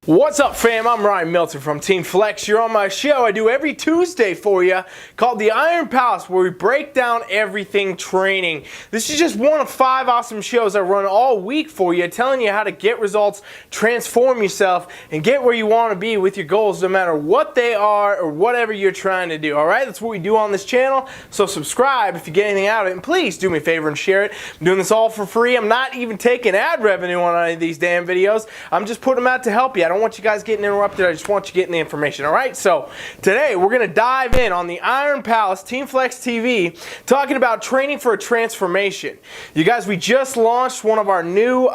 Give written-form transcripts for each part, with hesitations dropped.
What's up, fam? I'm Ryan Milton from Team Flex. You're on my show I do every Tuesday for you called the Iron Palace, where we break down everything training. This is just one of 5 awesome shows I run all week for you, telling you how to get results, transform yourself, and get where you want to be with your goals, no matter what they are or whatever you're trying to do. Alright, that's what we do on this channel, so subscribe if you get anything out of it, and please do me a favor and share it. I'm doing this all for free. I'm not even taking ad revenue on any of these damn videos. I'm just putting them out to help you. I don't want you guys getting interrupted. I just want you getting the information. Alright, so today we're going to dive in on the Iron Palace Team Flex TV, talking about training for a transformation. You guys, we just launched one of our new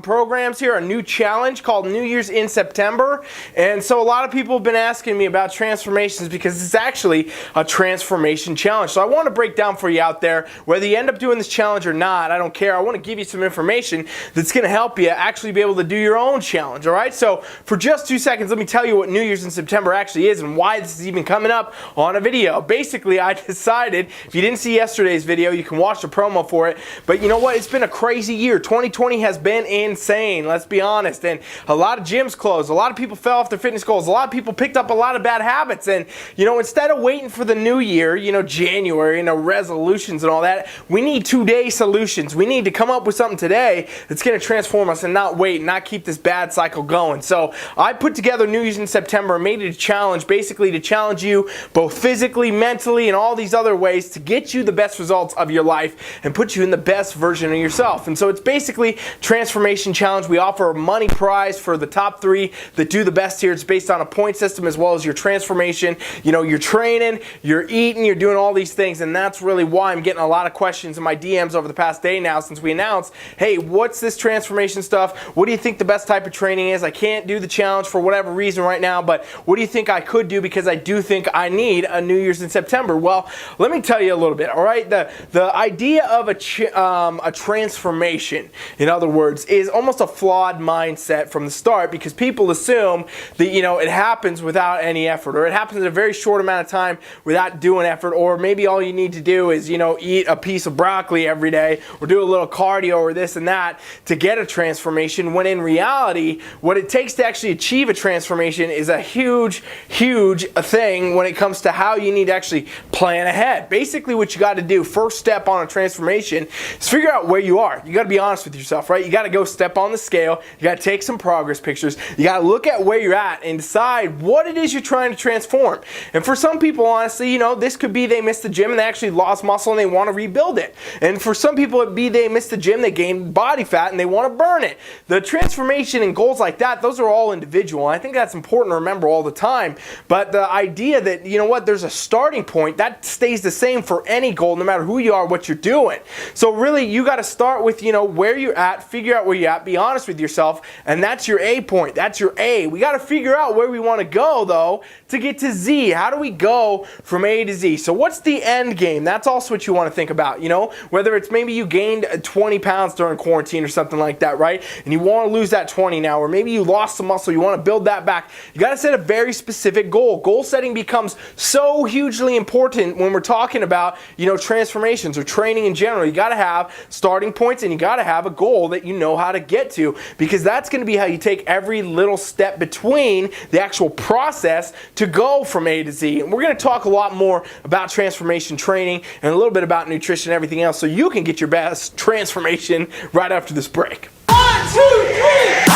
programs here, a new challenge called New Year's in September. And so a lot of people have been asking me about transformations because it's actually a transformation challenge. So I want to break down for you out there, whether you end up doing this challenge or not, I don't care. I want to give you some information that's going to help you actually be able to do your own challenge. Alright, so for just 2 seconds, let me tell you what New Year's in September actually is and why this is even coming up on a video. Basically, I decided, if you didn't see yesterday's video, you can watch the promo for it, but you know what? It's been a crazy year. 2020 has been insane, let's be honest, and a lot of gyms closed, a lot of people fell off their fitness goals, a lot of people picked up a lot of bad habits, and you know, instead of waiting for the new year, you know, January, resolutions and all that, we need today solutions. We need to come up with something today that's going to transform us and not wait and not keep this bad cycle going. So I put together New Year's in September and made it a challenge, basically to challenge you both physically, mentally, and all these other ways to get you the best results of your life and put you in the best version of yourself. And so it's basically transformation challenge. We offer a money prize for the top 3 that do the best here. It's based on a point system as well as your transformation. You know, you're training, you're eating, you're doing all these things, and that's really why I'm getting a lot of questions in my DMs over the past day now since we announced, hey, what's this transformation stuff? What do you think the best type of training is? I can't do the challenge for whatever reason right now, but what do you think I could do, because I do think I need a New Year's in September? Well, let me tell you a little bit, alright? The idea of a transformation, in other words, is almost a flawed mindset from the start, because people assume that, you know, it happens without any effort, or it happens in a very short amount of time without doing effort, or maybe all you need to do is, you know, eat a piece of broccoli every day, or do a little cardio or this and that to get a transformation, when in reality, what it takes to actually achieve a transformation is a huge thing when it comes to how you need to actually plan ahead. Basically, what you got to do, first step on a transformation, is figure out where you are. You got to be honest with yourself, right? You got to go step on the scale. You got to take some progress pictures. You got to look at where you're at and decide what it is you're trying to transform. And for some people, honestly, you know, this could be they missed the gym and they actually lost muscle and they want to rebuild it. And for some people, it'd be they missed the gym, they gained body fat and they want to burn it. The transformation and goals like that, those are all individual. I think that's important to remember all the time. But the idea that, you know what, there's a starting point, that stays the same for any goal, no matter who you are, what you're doing. So really, you got to start with, you know, where you're at, figure out where you're at, be honest with yourself, and that's your A point. That's your A. We got to figure out where we want to go, though, to get to Z. How do we go from A to Z? So what's the end game? That's also what you want to think about, you know, whether it's maybe you gained 20 pounds during quarantine or something like that, right? And you want to lose that 20 now, or maybe you lost some muscle, you want to build that back. You got to set a very specific goal. Goal setting becomes so hugely important when we're talking about, you know, transformations or training in general. You got to have starting points and you got to have a goal that you know how to get to, because that's going to be how you take every little step between the actual process to go from A to Z. And we're going to talk a lot more about transformation training and a little bit about nutrition and everything else, so you can get your best transformation right after this break. 1, 2, 3!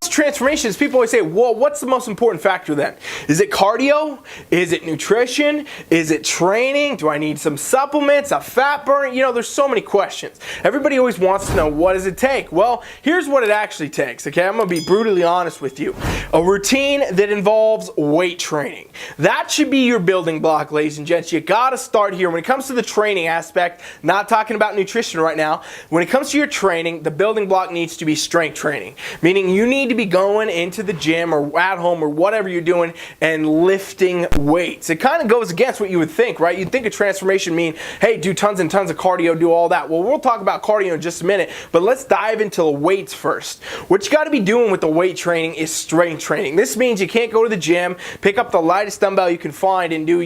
Transformations, people always say, well, what's the most important factor then? Is it cardio? Is it nutrition? Is it training? Do I need some supplements, a fat burn? You know, there's so many questions. Everybody always wants to know, what does it take? Well, here's what it actually takes, okay? I'm going to be brutally honest with you. A routine that involves weight training. That should be your building block, ladies and gents. You got to start here. When it comes to the training aspect, not talking about nutrition right now, when it comes to your training, the building block needs to be strength training, meaning you need to be be going into the gym or at home or whatever you're doing and lifting weights. It kind of goes against what you would think, right? You'd think a transformation mean, hey, do tons and tons of cardio, do all that. Well, we'll talk about cardio in just a minute, but let's dive into the weights first. What you got to be doing with the weight training is strength training. This means you can't go to the gym, pick up the lightest dumbbell you can find and do,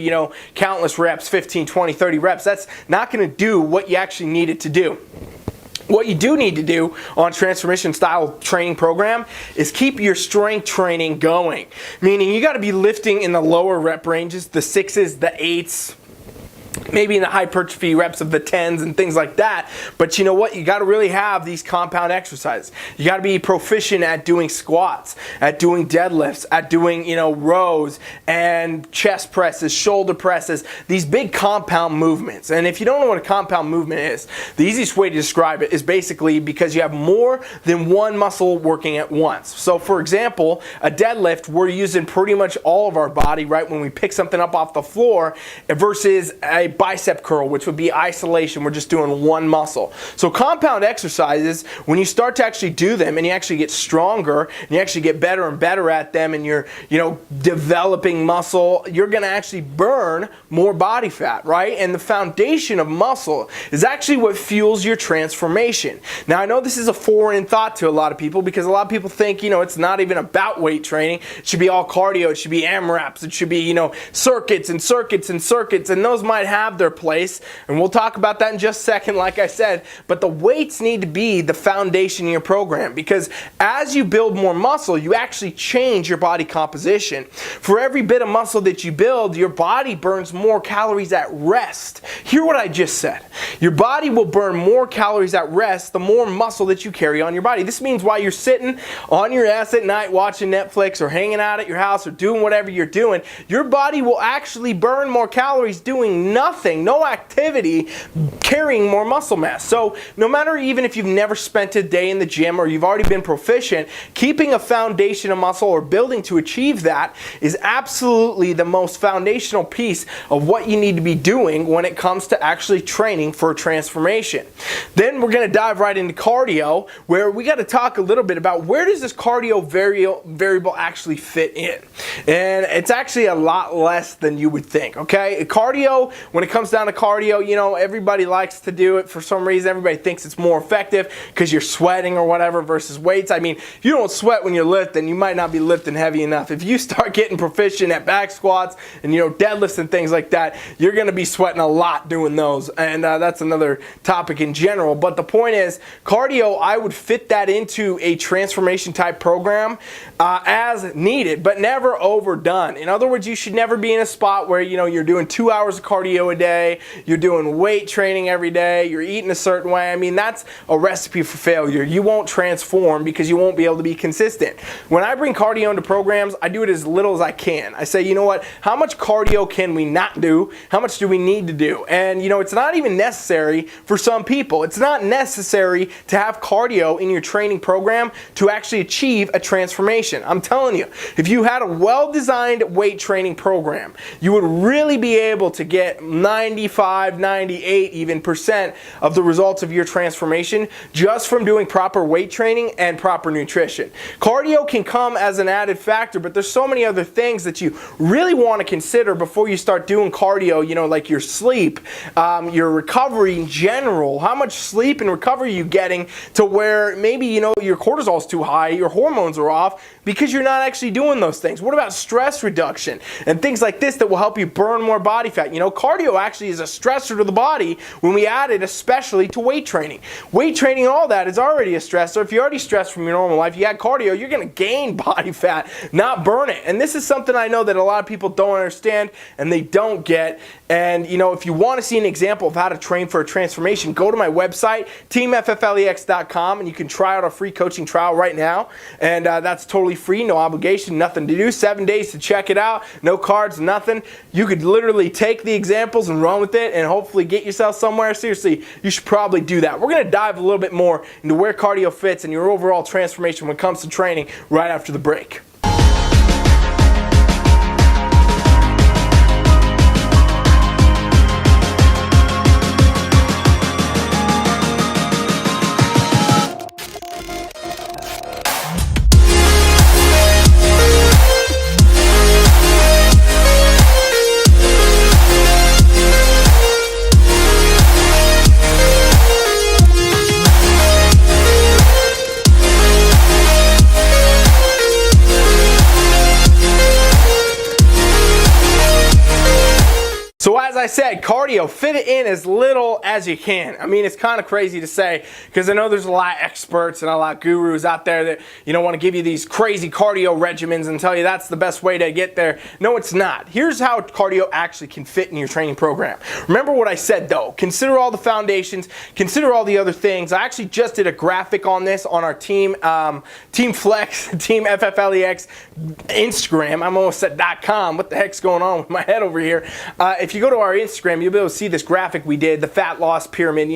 countless reps, 15, 20, 30 reps. That's not going to do what you actually need it to do. What you do need to do on transformation style training program is keep your strength training going. Meaning you got to be lifting in the lower rep ranges, the 6s, the 8s, maybe in the hypertrophy reps of the 10s and things like that. But you know what? You got to really have these compound exercises. You got to be proficient at doing squats, at doing deadlifts, at doing, rows and chest presses, shoulder presses, these big compound movements. And if you don't know what a compound movement is, the easiest way to describe it is basically because you have more than one muscle working at once. So for example, a deadlift, we're using pretty much all of our body, right, when we pick something up off the floor versus a bicep curl, which would be isolation. We're just doing one muscle. So compound exercises, when you start to actually do them and you actually get stronger and you actually get better and better at them and you're, developing muscle, you're going to actually burn more body fat, right? And the foundation of muscle is actually what fuels your transformation. Now, I know this is a foreign thought to a lot of people because a lot of people think, it's not even about weight training. It should be all cardio. It should be AMRAPs. It should be, circuits and circuits and circuits, and those might have their place, and we'll talk about that in just a second, like I said. But the weights need to be the foundation in your program, because as you build more muscle, you actually change your body composition. For every bit of muscle that you build, your body burns more calories at rest. Hear what I just said. Your body will burn more calories at rest the more muscle that you carry on your body. This means while you're sitting on your ass at night watching Netflix or hanging out at your house or doing whatever you're doing, your body will actually burn more calories doing nothing, no activity, carrying more muscle mass. So no matter even if you've never spent a day in the gym or you've already been proficient, keeping a foundation of muscle or building to achieve that is absolutely the most foundational piece of what you need to be doing when it comes to actually training for a transformation. Then we're going to dive right into cardio, where we got to talk a little bit about where does this cardio variable actually fit in. And it's actually a lot less than you would think, okay? Cardio, when it comes down to cardio, everybody likes to do it for some reason. Everybody thinks it's more effective because you're sweating or whatever versus weights. I mean, if you don't sweat when you're lifting, you might not be lifting heavy enough. If you start getting proficient at back squats and, deadlifts and things like that, you're going to be sweating a lot doing those. And that's another topic in general. But the point is, cardio, I would fit that into a transformation type program as needed, but never overdone. In other words, you should never be in a spot where, you're doing 2 hours of cardio a day, you're doing weight training every day, you're eating a certain way. I mean, that's a recipe for failure. You won't transform because you won't be able to be consistent. When I bring cardio into programs, I do it as little as I can. I say, what? How much cardio can we not do? How much do we need to do? And, it's not even necessary for some people. It's not necessary to have cardio in your training program to actually achieve a transformation. I'm telling you, if you had a well-designed weight training program, you would really be able to get 95, 98 even % of the results of your transformation just from doing proper weight training and proper nutrition. Cardio can come as an added factor, but there's so many other things that you really want to consider before you start doing cardio, like your sleep, your recovery in general. How much sleep and recovery are you getting to where maybe, your cortisol's too high, your hormones are off because you're not actually doing those things? What about stress reduction and things like this that will help you burn more body fat? Cardio actually is a stressor to the body when we add it, especially to weight training. Weight training and all that is already a stressor. If you're already stressed from your normal life, you add cardio, you're going to gain body fat, not burn it. And this is something I know that a lot of people don't understand and they don't get. And, if you want to see an example of how to train for a transformation, go to my website, teamfflex.com, and you can try out a free coaching trial right now. And that's totally free, no obligation, nothing to do. 7 days to check it out, no cards, nothing. You could literally take the examples and run with it and hopefully get yourself somewhere. Seriously, you should probably do that. We're going to dive a little bit more into where cardio fits in your overall transformation when it comes to training right after the break. I said, cardio, fit it in as little as you can. I mean, it's kind of crazy to say because I know there's a lot of experts and a lot of gurus out there that, want to give you these crazy cardio regimens and tell you that's the best way to get there. No, it's not. Here's how cardio actually can fit in your training program. Remember what I said though. Consider all the foundations. Consider all the other things. I actually just did a graphic on this on our Team Flex, Team FFLEX Instagram. I'm almost at .com. What the heck's going on with my head over here? If you go to our Instagram, you'll be able to see this graphic we did, the fat loss pyramid.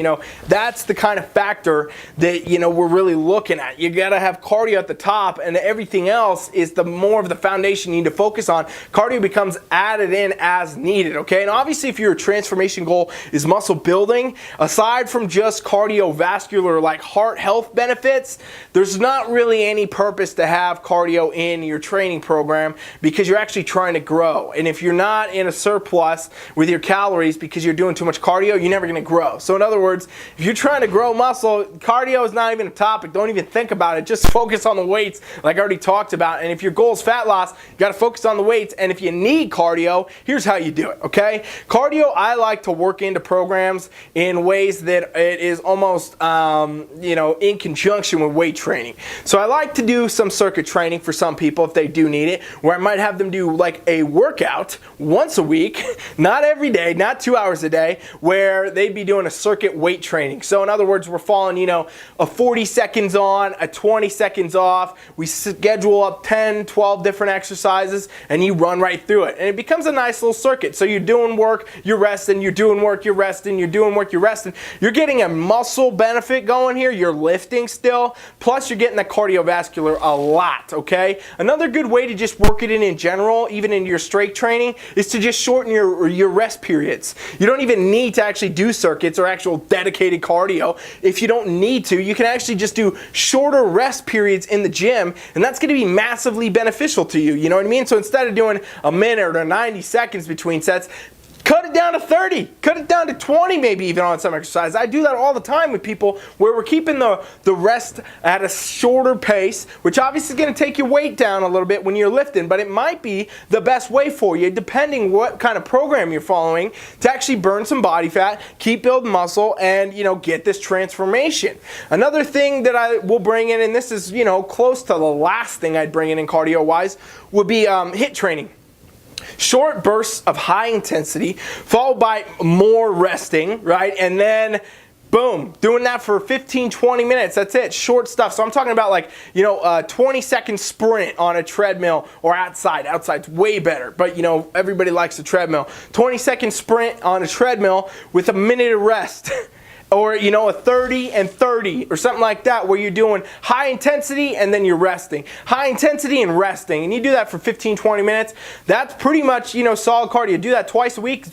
That's the kind of factor that, we're really looking at. You got to have cardio at the top, and everything else is the more of the foundation you need to focus on. Cardio becomes added in as needed, okay? And obviously, if your transformation goal is muscle building, aside from just cardiovascular, like heart health benefits, there's not really any purpose to have cardio in your training program because you're actually trying to grow. And if you're not in a surplus with your calories because you're doing too much cardio, you're never going to grow. So in other words, if you're trying to grow muscle, cardio is not even a topic. Don't even think about it. Just focus on the weights like I already talked about. And if your goal is fat loss, you got to focus on the weights. And if you need cardio, here's how you do it, okay? Cardio, I like to work into programs in ways that it is almost, in conjunction with weight training. So I like to do some circuit training for some people if they do need it, where I might have them do like a workout once a week, not every day, not 2 hours a day, where they'd be doing a circuit weight training. So in other words, we're following, a 40 seconds on, a 20 seconds off. We schedule up 10, 12 different exercises, and you run right through it. And it becomes a nice little circuit. So you're doing work, you're resting, you're doing work, you're resting, you're doing work, you're resting. You're getting a muscle benefit going here. You're lifting still. Plus, you're getting the cardiovascular a lot, okay? Another good way to just work it in general, even in your strength training, is to just shorten your rest periods. You don't even need to actually do circuits or actual dedicated cardio. If you don't need to, you can actually just do shorter rest periods in the gym, and that's going to be massively beneficial to you. You know what I mean? So instead of doing a minute or 90 seconds between sets, cut it down to 30, cut it down to 20 maybe even on some exercise. I do that all the time with people where we're keeping the rest at a shorter pace, which obviously is going to take your weight down a little bit when you're lifting, but it might be the best way for you depending what kind of program you're following to actually burn some body fat, keep building muscle, and get this transformation. Another thing that I will bring in, and this is close to the last thing I'd bring in cardio-wise, would be HIIT training. Short bursts of high intensity followed by more resting, right? And then boom, doing that for 15, 20 minutes. That's it. Short stuff. So I'm talking about like, a 20-second sprint on a treadmill or outside. Outside's way better, but everybody likes a treadmill. 20-second sprint on a treadmill with a minute of rest. Or, a 30 and 30 or something like that where you're doing high intensity and then you're resting. High intensity and resting. And you do that for 15, 20 minutes. That's pretty much, solid cardio. Do that twice a week.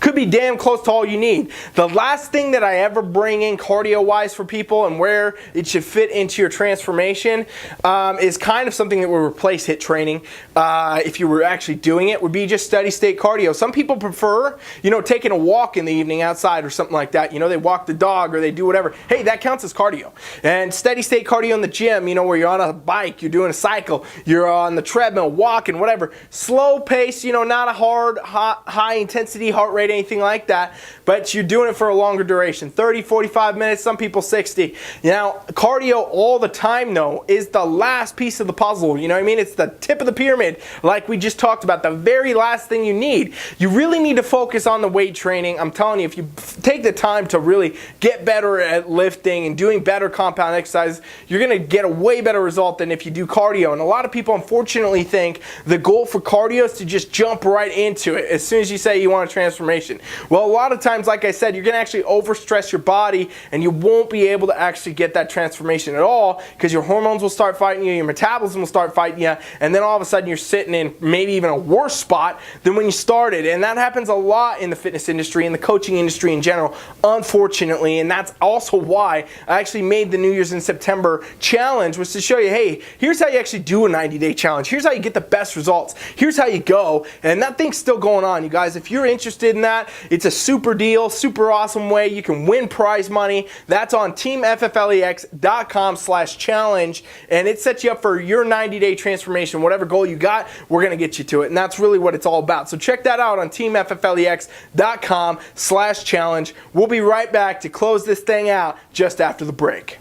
Could be damn close to all you need. The last thing that I ever bring in cardio-wise for people and where it should fit into your transformation is kind of something that will replace HIIT training. If you were actually doing it, would be just steady state cardio. Some people prefer, taking a walk in the evening outside or something like that. They walk the dog or they do whatever. Hey, that counts as cardio. And steady state cardio in the gym, where you're on a bike, you're doing a cycle, you're on the treadmill, walking, whatever. Slow pace, not a hard, high intensity heart rate, anything like that, but you're doing it for a longer duration, 30, 45 minutes, some people 60. Now, cardio all the time, though, is the last piece of the puzzle. You know what I mean? It's the tip of the pyramid, like we just talked about, the very last thing you need. You really need to focus on the weight training. I'm telling you, if you take the time to really get better at lifting and doing better compound exercises, you're going to get a way better result than if you do cardio. And a lot of people unfortunately think the goal for cardio is to just jump right into it as soon as you say you want a transformation. Well, a lot of times, like I said, you're going to actually overstress your body and you won't be able to actually get that transformation at all because your hormones will start fighting you, your metabolism will start fighting you, and then all of a sudden you're sitting in maybe even a worse spot than when you started. And that happens a lot in the fitness industry, in the coaching industry in general, unfortunately. unfortunately, and that's also why I actually made the New Year's in September challenge, was to show you, hey, here's how you actually do a 90-day challenge. Here's how you get the best results. Here's how you go. And that thing's still going on, you guys. If you're interested in that, it's a super deal, super awesome way. You can win prize money. That's on teamfflex.com/challenge, and it sets you up for your 90-day transformation. Whatever goal you got, we're going to get you to it. And that's really what it's all about. So check that out on teamfflex.com/challenge. We'll be right back to close this thing out just after the break.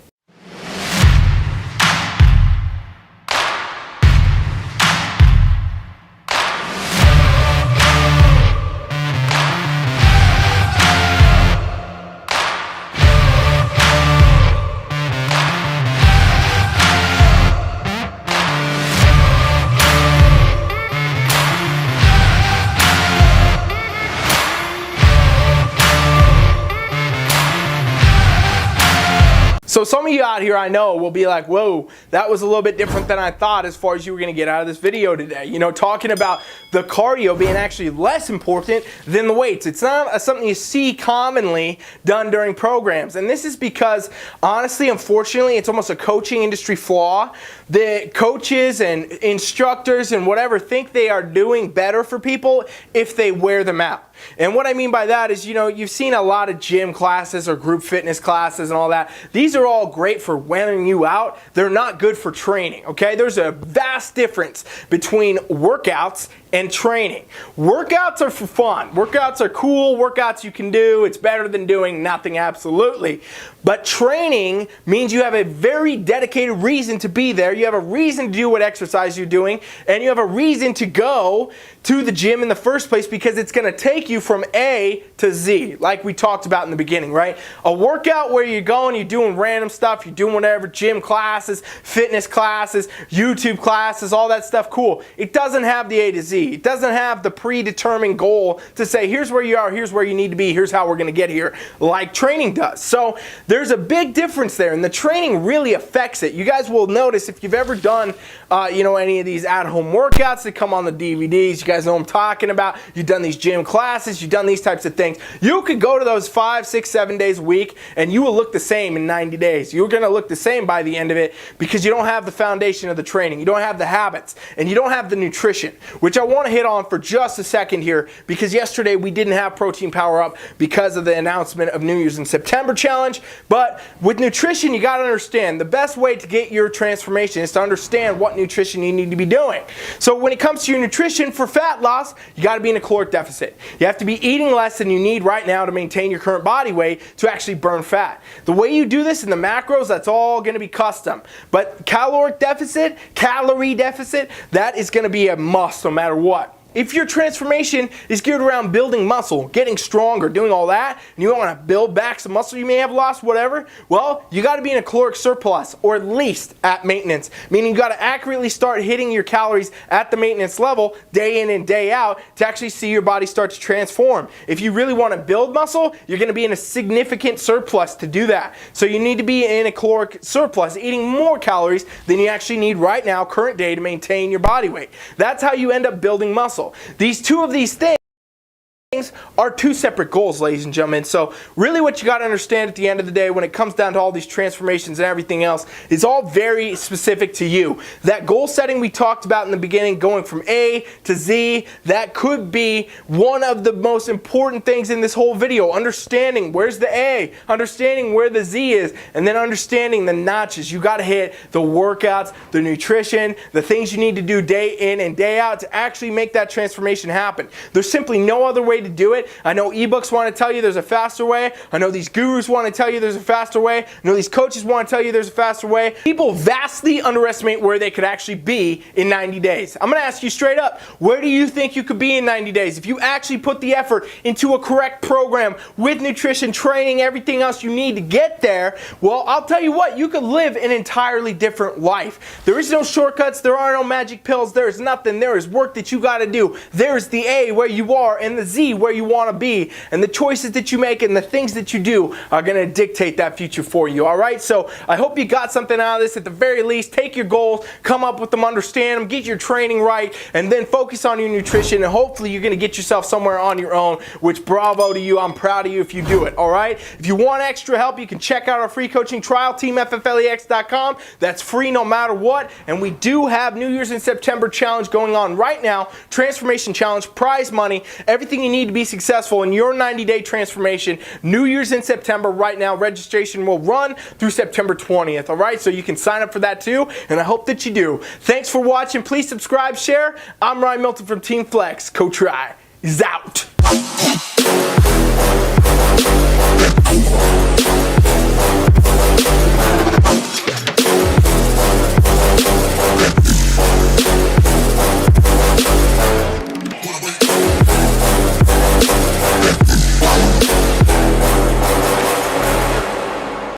So some of you out here I know will be like, whoa, that was a little bit different than I thought as far as you were going to get out of this video today. You know, talking about the cardio being actually less important than the weights. It's not something you see commonly done during programs. And this is because, honestly, unfortunately, it's almost a coaching industry flaw. The coaches and instructors and whatever think they are doing better for people if they wear them out. And what I mean by that is, you know, you've seen a lot of gym classes or group fitness classes and all that. These are all great for wearing you out. They're not good for training, okay? There's a vast difference between workouts and training. Workouts are for fun. Workouts are cool. Workouts you can do. It's better than doing nothing, absolutely. But training means you have a very dedicated reason to be there. You have a reason to do what exercise you're doing, and you have a reason to go to the gym in the first place, because it's going to take you from A to Z, like we talked about in the beginning, right? A workout where you're going, you're doing random stuff, you're doing whatever, gym classes, fitness classes, YouTube classes, all that stuff, cool. It doesn't have the A to Z. It doesn't have the predetermined goal to say, here's where you are, here's where you need to be, here's how we're going to get here, like training does. So there's a big difference there, and the training really affects it. You guys will notice if you've ever done, you know, any of these at-home workouts that come on the DVDs, you guys know what I'm talking about. You've done these gym classes, you've done these types of things. You could go to those 5, 6, 7 days a week, and you will look the same in 90 days. You're going to look the same by the end of it, because you don't have the foundation of the training, you don't have the habits, and you don't have the nutrition, which I want to hit on for just a second here, because yesterday we didn't have Protein Power Up because of the announcement of New Year's in September challenge. But with nutrition, you got to understand the best way to get your transformation is to understand what nutrition you need to be doing. So when it comes to your nutrition for fat loss, you got to be in a caloric deficit. You have to be eating less than you need right now to maintain your current body weight to actually burn fat. The way you do this in the macros, that's all going to be custom. But caloric deficit, calorie deficit, that is going to be a must no matter what. If your transformation is geared around building muscle, getting stronger, doing all that, and you want to build back some muscle you may have lost, whatever, well, you got to be in a caloric surplus, or at least at maintenance. Meaning you got to accurately start hitting your calories at the maintenance level day in and day out to actually see your body start to transform. If you really want to build muscle, you're going to be in a significant surplus to do that. So you need to be in a caloric surplus, eating more calories than you actually need right now, current day, to maintain your body weight. That's how you end up building muscle. These two of these things are two separate goals, ladies and gentlemen. So really what you got to understand at the end of the day when it comes down to all these transformations and everything else is all very specific to you. That goal setting we talked about in the beginning, going from A to Z, that could be one of the most important things in this whole video. Understanding where's the A, understanding where the Z is, and then understanding the notches. You got to hit the workouts, the nutrition, the things you need to do day in and day out to actually make that transformation happen. There's simply no other way to do it. I know ebooks want to tell you there's a faster way. I know these gurus want to tell you there's a faster way. I know these coaches want to tell you there's a faster way. People vastly underestimate where they could actually be in 90 days. I'm going to ask you straight up, where do you think you could be in 90 days if you actually put the effort into a correct program with nutrition, training, everything else you need to get there? Well, I'll tell you what, you could live an entirely different life. There is no shortcuts. There are no magic pills. There is nothing. There is work that you got to do. There's the A where you are and the Z be where you want to be, and the choices that you make and the things that you do are going to dictate that future for you. All right, so I hope you got something out of this. At the very least, take your goals, come up with them, understand them, get your training right, and then focus on your nutrition, and hopefully you're going to get yourself somewhere on your own, which bravo to you. I'm proud of you if you do it. All right, if you want extra help, you can check out our free coaching trial, teamfflex.com. That's free no matter what, and we do have New Year's in September challenge going on right now. Transformation challenge, prize money, everything you need to be successful in your 90-day transformation. New Year's in September right now. Registration will run through September 20th. All right, so you can sign up for that too, and I hope that you do. Thanks for watching. Please subscribe, share. I'm Ryan Milton from Team Flex. Coach Rye is out.